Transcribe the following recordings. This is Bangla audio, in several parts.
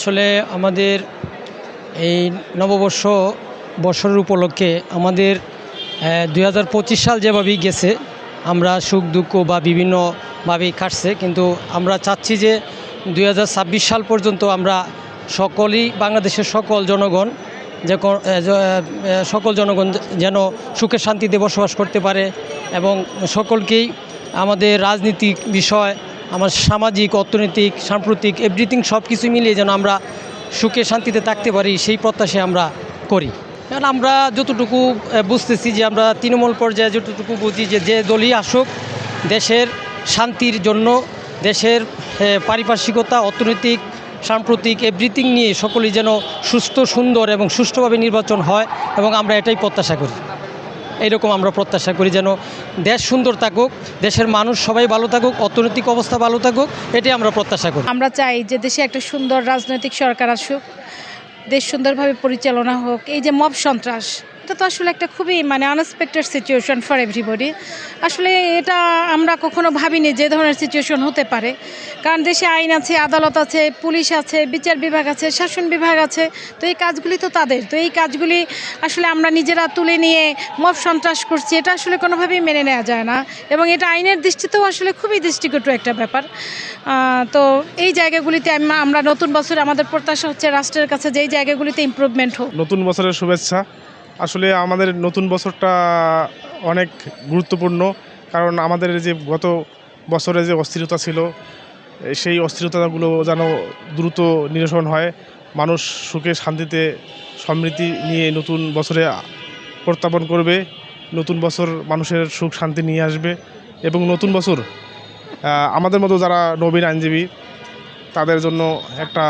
আসলে আমাদের এই নববর্ষ বর্ষের উপলক্ষে আমাদের 2025 সাল যেভাবেই গেছে, আমরা সুখ দুঃখ বা বিভিন্নভাবেই কাটছে, কিন্তু আমরা চাচ্ছি যে 2026 সাল পর্যন্ত আমরা সকলেই বাংলাদেশের সকল জনগণ সকল জনগণ যেন সুখে শান্তিতে বসবাস করতে পারে এবং সকলকেই আমাদের রাজনীতিক বিষয়, আমার সামাজিক, অর্থনৈতিক, সাম্প্রতিক এভরিথিং সব কিছু মিলিয়ে যেন আমরা সুখে শান্তিতে থাকতে পারি, সেই প্রত্যাশায় আমরা করি। কারণ আমরা যতটুকু বুঝতেছি যে আমরা তৃণমূল পর্যায়ে যতটুকু বুঝি যে দলই আসুক, দেশের শান্তির জন্য, দেশের পারিপার্শ্বিকতা, অর্থনৈতিক, সাম্প্রতিক এভরিথিং নিয়ে সকলেই যেন সুস্থ, সুন্দর এবং সুষ্ঠুভাবে নির্বাচন হয়, এবং আমরা এটাই প্রত্যাশা করি। এইরকম আমরা প্রত্যাশা করি যেন দেশ সুন্দর থাকুক, দেশের মানুষ সবাই ভালো থাকুক, অর্থনৈতিক অবস্থা ভালো থাকুক, এটাই আমরা প্রত্যাশা করি। আমরা চাই যে দেশে একটা সুন্দর রাজনৈতিক সরকার আসুক, দেশ সুন্দরভাবে পরিচালনা হোক। এই যে মব সন্ত্রাস, এটা তো আসলে একটা খুবই আনএক্সপেক্টেড সিচুয়েশন ফর এভরিবডি। আসলে এটা আমরা কখনো ভাবিনি যে ধরনের সিচুয়েশন হতে পারে, কারণ দেশে আইন আছে, আদালত আছে, পুলিশ আছে, বিচার বিভাগ আছে, শাসন বিভাগ আছে। তো এই কাজগুলি তো তাদের, তো এই কাজগুলি আসলে আমরা নিজেরা তুলে নিয়ে মব সন্ত্রাস করছি, এটা আসলে কোনোভাবেই মেনে নেওয়া যায় না, এবং এটা আইনের দৃষ্টিতেও আসলে খুবই দৃষ্টিকটু একটা ব্যাপার। তো এই জায়গাগুলিতে আমরা নতুন বছরে আমাদের প্রত্যাশা হচ্ছে রাষ্ট্রের কাছে যে এই জায়গাগুলিতে ইমপ্রুভমেন্ট হোক। নতুন বছরের শুভেচ্ছা। আসলে আমাদের নতুন বছরটা অনেক গুরুত্বপূর্ণ, কারণ আমাদের যে গত বছরে যে অস্থিরতা ছিল, সেই অস্থিরতাগুলো যেন দ্রুত নিরসন হয়, মানুষ সুখে শান্তিতে সমৃদ্ধি নিয়ে নতুন বছরে প্রত্যাপন করবে, নতুন বছর মানুষের সুখ শান্তি নিয়ে আসবে। এবং নতুন বছর আমাদের মতো যারা নবীন আইনজীবী, তাদের জন্য একটা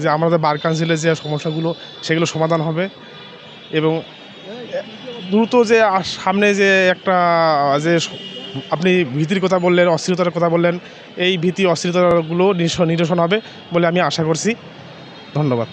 যে আমাদের বার কাউন্সিলের যে সমস্যাগুলো, সেগুলো সমাধান হবে। এবং দ্রুত যে সামনে যে একটা যে আপনি ভীতির কথা বললেন, অস্থিরতার কথা বললেন, এই ভীতি অস্থিরতাগুলো নিরসন হবে বলে আমি আশা করছি। ধন্যবাদ।